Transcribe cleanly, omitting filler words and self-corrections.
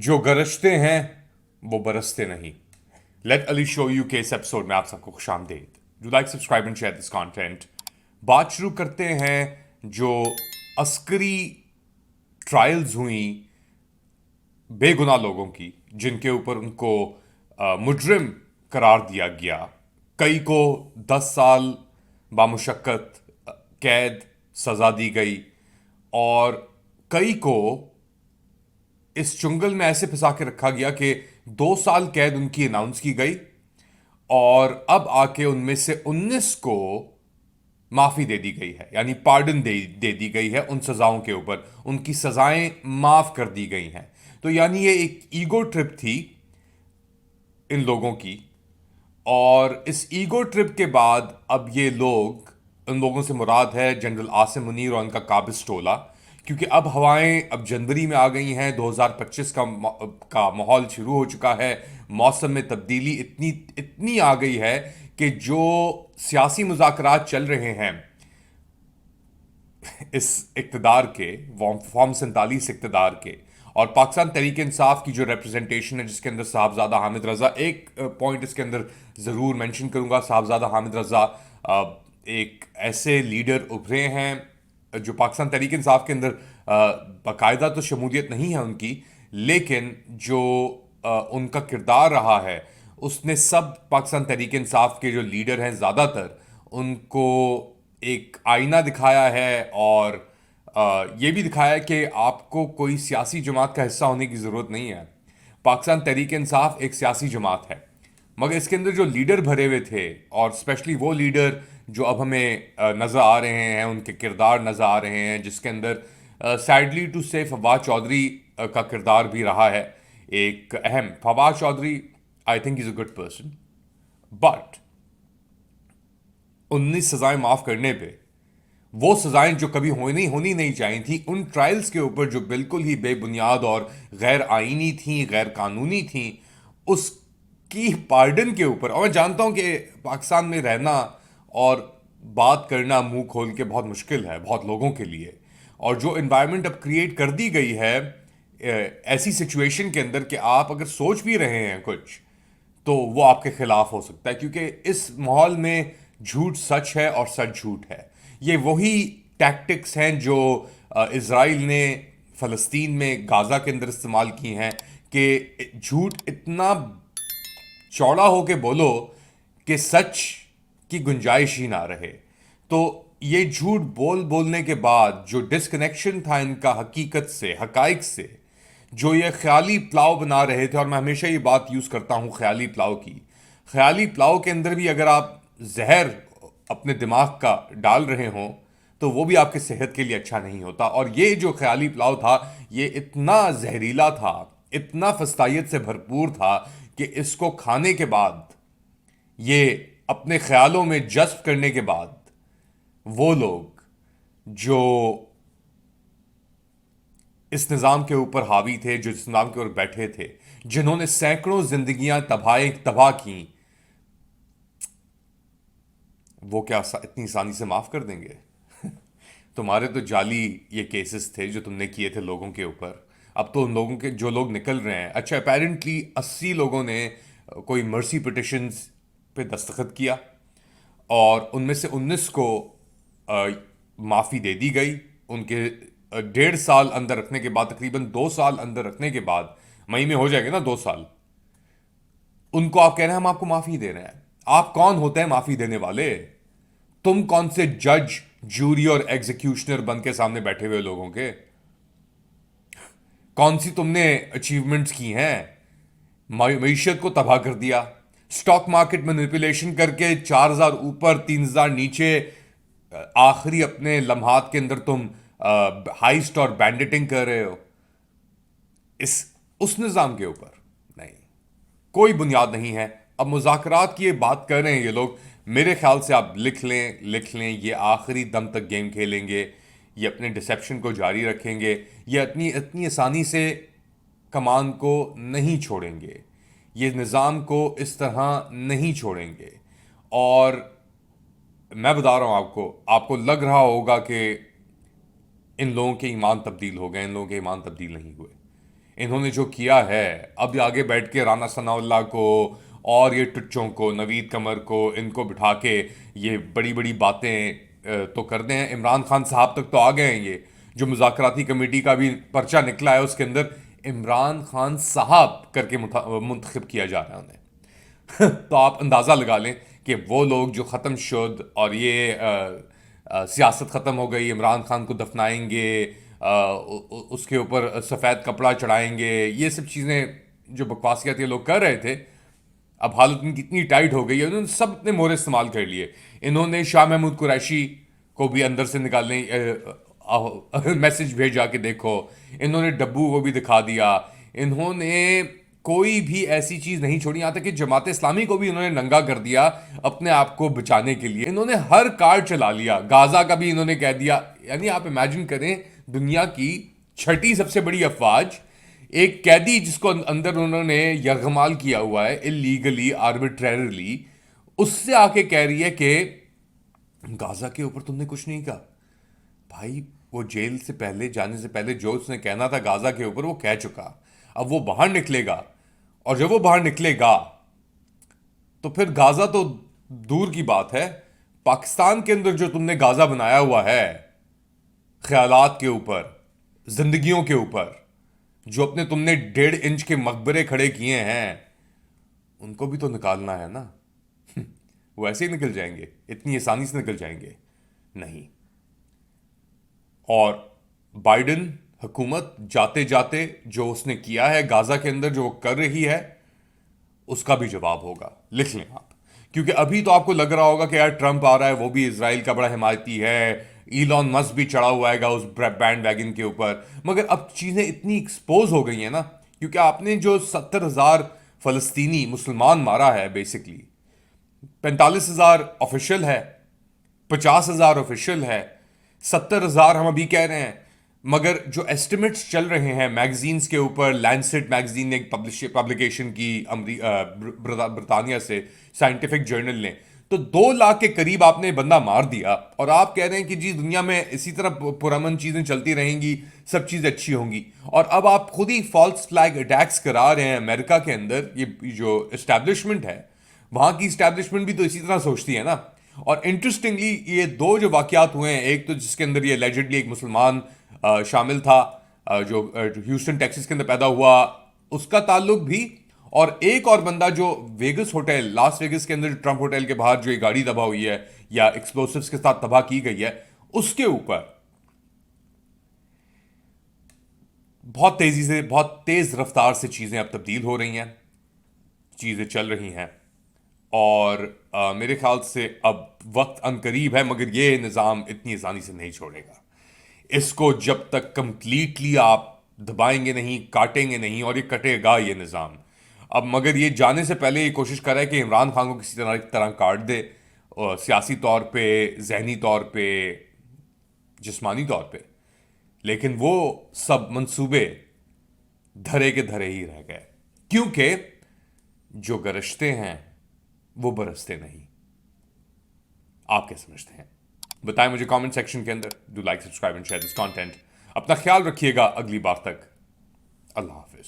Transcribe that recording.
जो गरजते हैं वो बरसते नहीं। लेट अली शो यू के इस एपिसोड में आप सबको खुशामदीद। Do like subscribe and share this content. बात शुरू करते हैं जो अस्करी ट्रायल्स हुई बेगुनाह लोगों की, जिनके ऊपर उनको मुजरिम करार दिया गया। कई को 10 साल बामुशक्कत कैद सजा दी गई और कई को इस चुंगल में ऐसे फंसा के रखा गया कि 2 साल कैद उनकी अनाउंस की गई और अब आके उनमें से 19 को माफी दे दी गई है, यानी पार्डन दे दी गई है। उन सजाओं के ऊपर उनकी सजाएं माफ कर दी गई हैं। तो यानी ये एक ईगो ट्रिप थी इन लोगों की। और इस ईगो ट्रिप के बाद अब ये लोग, उन लोगों से मुराद है जनरल आसिम मुनीर और उनका काबिज टोला, क्योंकि अब हवाएं अब जनवरी में आ गई हैं। 2025 का माहौल शुरू हो चुका है। मौसम में तब्दीली इतनी इतनी आ गई है कि जो सियासी मुज़ाकरात चल रहे हैं इस इक़्तिदार के, फॉर्म 47 इक़्तिदार के, और पाकिस्तान तहरीक इंसाफ की जो रिप्रेजेंटेशन है, जिसके अंदर साहबजादा हामिद रज़ा, एक पॉइंट इसके अंदर ज़रूर मेंशन करूंगा, साहबजादा हामिद रज़ा एक ऐसे लीडर उभरे हैं जो पाकिस्तान तहरीक इंसाफ के अंदर बाकायदा तो शमूलियत नहीं है उनकी, लेकिन जो उनका किरदार रहा है उसने सब पाकिस्तान तहरीक इंसाफ के जो लीडर हैं ज़्यादातर उनको एक आईना दिखाया है। और ये भी दिखाया है कि आपको कोई सियासी जमात का हिस्सा होने की ज़रूरत नहीं है। पाकिस्तान तहरीक इंसाफ एक सियासी जमात है, मगर इसके अंदर जो लीडर भरे हुए थे, और स्पेशली वो लीडर जो अब हमें नज़र आ रहे हैं, उनके किरदार नज़र आ रहे हैं, जिसके अंदर सैडली टू से फवाद चौधरी का किरदार भी रहा है एक अहम। Fawad Chaudhry I think is a good person, but 19 सजाएं माफ़ करने पे वो सजाएं जो कभी होनी नहीं चाहिए थी, उन ट्रायल्स के ऊपर जो बिल्कुल ही बेबुनियाद और गैर आईनी थी, गैर कानूनी थी, उसकी पार्डन के ऊपर। और मैं जानता हूं कि पाकिस्तान में रहना और बात करना मुंह खोल के बहुत मुश्किल है बहुत लोगों के लिए। और जो इन्वायरमेंट अब क्रिएट कर दी गई है ऐसी सिचुएशन के अंदर कि आप अगर सोच भी रहे हैं कुछ, तो वो आपके खिलाफ हो सकता है, क्योंकि इस माहौल में झूठ सच है और सच झूठ है। ये वही टैक्टिक्स हैं जो इज़राइल ने फ़लस्तीन में गाज़ा के अंदर इस्तेमाल की हैं कि झूठ इतना चौड़ा हो के बोलो कि सच की गुंजाइश ही ना रहे। तो ये झूठ बोलने के बाद जो डिस्कनेक्शन था इनका हकीकत से, हकाइक से, जो ये ख्याली पुलाव बना रहे थे, और मैं हमेशा ये बात यूज़ करता हूँ ख्याली पुलाव की। ख्याली पुलाव के अंदर भी अगर आप जहर अपने दिमाग का डाल रहे हों तो वो भी आपके सेहत के लिए अच्छा नहीं होता। और ये जो ख्याली पुलाव था ये इतना जहरीला था, इतना फस्तायत से भरपूर था कि इसको खाने के बाद, ये अपने ख्यालों में जज्ब करने के बाद, वो लोग जो इस निज़ाम के ऊपर हावी थे, जो इस निज़ाम के ऊपर बैठे थे, जिन्होंने सैकड़ों जिंदगियां तबाह की, वो क्या इतनी आसानी से माफ कर देंगे? तुम्हारे तो जाली ये केसेस थे जो तुमने किए थे लोगों के ऊपर। अब तो उन लोगों के जो लोग निकल रहे हैं, अच्छा अपेरेंटली 80 लोगों ने कोई मर्सी पिटिशंस पे दस्तखत किया और उनमें से 19 को माफ़ी दे दी गई। उनके 1.5 साल अंदर रखने के बाद, तकरीबन 2 साल अंदर रखने के बाद, मई में हो जाएगा ना 2 साल, उनको आप कह रहे हैं हम आपको माफ़ी दे रहे हैं। आप कौन होते हैं माफ़ी देने वाले? तुम कौन से जज, जूरी और एग्जीक्यूशनर बन के सामने बैठे हुए लोगों के? कौन सी तुमने अचीवमेंट्स की हैं? मीशत को तबाह कर दिया, स्टॉक मार्केट मैनिपुलेशन करके 4,000 ऊपर 3,000 नीचे, आखिरी अपने लम्हात के अंदर तुम हाइस्ट और बैंडिटिंग कर रहे हो इस उस निज़ाम के ऊपर। नहीं, कोई बुनियाद नहीं है। अब मुज़ाकरात की ये बात कर रहे हैं ये लोग, मेरे ख्याल से आप लिख लें, ये आखिरी दम तक गेम खेलेंगे, ये अपने डिसेप्शन को जारी रखेंगे, ये इतनी इतनी आसानी से कमान को नहीं छोड़ेंगे, ये निज़ाम को इस तरह नहीं छोड़ेंगे। और मैं बता रहा हूँ आपको, आपको लग रहा होगा कि इन लोगों के ईमान तब्दील हो गए, इन लोगों के ईमान तब्दील नहीं हुए। इन्होंने जो किया है, अब आगे बैठ के राना सनाउल्लाह को और ये टुच्चों को, नवीद कमर को, इनको बिठा के ये बड़ी बड़ी बातें तो करते हैं। इमरान खान साहब तक तो आ गए हैं। ये जो मुज़ाकराती कमेटी का भी पर्चा निकला है उसके अंदर इमरान खान साहब करके मुंतखब किया जा रहा है उन्हें। तो आप अंदाज़ा लगा लें कि वो लोग जो ख़त्म शुद और ये सियासत ख़त्म हो गई, इमरान खान को दफनाएंगे, उसके ऊपर सफ़ेद कपड़ा चढ़ाएंगे, ये सब चीज़ें जो बकवासियत ये लोग कर रहे थे, अब हालत इनकी इतनी टाइट हो गई है, उन्होंने सब अपने मोहरे इस्तेमाल कर लिए। इन्होंने शाह महमूद कुरैशी को भी अंदर से निकालने मैसेज भेजा कि देखो, इन्होंने डब्बू को भी दिखा दिया, इन्होंने कोई भी ऐसी चीज नहीं छोड़ी, यहां तक कि जमात इस्लामी को भी इन्होंने नंगा कर दिया अपने आप को बचाने के लिए। इन्होंने हर कार्ड चला लिया, गाजा का भी इन्होंने कह दिया। यानी आप इमेजिन करें, दुनिया की छठी सबसे बड़ी अफवाज, एक कैदी जिसको अंदर उन्होंने यरगमाल किया हुआ है इलीगली, आर्बिट्रेरली, उससे आके कह रही है कि गाजा के ऊपर तुमने कुछ नहीं कहा। भाई, वो जेल से पहले जाने से पहले जो उसने कहना था गाजा के ऊपर वो कह चुका। अब वो बाहर निकलेगा, और जब वो बाहर निकलेगा तो फिर गाजा तो दूर की बात है, पाकिस्तान के अंदर जो तुमने गाजा बनाया हुआ है ख्यालात के ऊपर, जिंदगियों के ऊपर, जो अपने तुमने 1.5 इंच के मकबरे खड़े किए हैं, उनको भी तो निकालना है ना। वो ऐसे ही निकल जाएंगे? इतनी आसानी से निकल जाएंगे? नहीं। और बाइडेन हुकूमत जाते जाते जो उसने किया है गाजा के अंदर, जो वो कर रही है, उसका भी जवाब होगा। लिख लें आप, क्योंकि अभी तो आपको लग रहा होगा कि यार ट्रंप आ रहा है, वो भी इसराइल का बड़ा हिमायती है, ईलॉन मस्क भी चढ़ा हुआ है उस बैंड वैगन के ऊपर। मगर अब चीज़ें इतनी एक्सपोज हो गई हैं ना, क्योंकि आपने जो 70,000 फलस्तीनी मुसलमान मारा है, बेसिकली 45,000 ऑफिशियल है, 50,000 ऑफिशियल है, 70,000 हम अभी कह रहे हैं। मगर जो एस्टिमेट्स चल रहे हैं मैगजीन्स के ऊपर, लैंसेट मैगजीन ने एक पब्लिकेशन की ब्रितानिया से, साइंटिफिक जर्नल ने, तो 2 लाख के करीब आपने बंदा मार दिया। और आप कह रहे हैं कि जी दुनिया में इसी तरह पुरअमन चीज़ें चलती रहेंगी, सब चीज़ें अच्छी होंगी। और अब आप खुद ही फॉल्स फ्लैग अटैक्स करा रहे हैं अमेरिका के अंदर। ये जो इस्टेब्लिशमेंट है, वहां की इस्टेब्लिशमेंट भी तो इसी तरह सोचती है ना। और इंटरेस्टिंगली ये 2 जो वाकयात हुए हैं, एक तो जिसके अंदर ये एलिजिडली एक मुसलमान शामिल था, जो ह्यूस्टन टेक्सास के अंदर पैदा हुआ, उसका ताल्लुक भी, और एक और बंदा जो वेगस होटल, लास वेगस के अंदर ट्रंप होटल के बाहर जो ये गाड़ी तबाह हुई है या एक्सप्लोसिव्स के साथ तबाह की गई है, उसके ऊपर बहुत तेजी से, बहुत तेज रफ्तार से चीजें अब तब्दील हो रही हैं, चीजें चल रही हैं। और मेरे ख्याल से अब वक्त अनकरीब है, मगर ये निज़ाम इतनी आसानी से नहीं छोड़ेगा। इसको जब तक कंप्लीटली आप दबाएंगे नहीं, काटेंगे नहीं, और ये कटेगा ये निज़ाम। अब मगर ये जाने से पहले ये कोशिश कर रहा है कि इमरान खान को किसी तरह काट दे, और सियासी तौर पे, जहनी तौर पे, जिस्मानी तौर पे। लेकिन वो सब मंसूबे धरे के धरे ही रह गए, क्योंकि जो गरजते हैं वो बरसते नहीं। आप क्या समझते हैं? बताएं मुझे कमेंट सेक्शन के अंदर। Do like, subscribe and share this content. अपना ख्याल रखिएगा। अगली बार तक, अल्लाह हाफिज।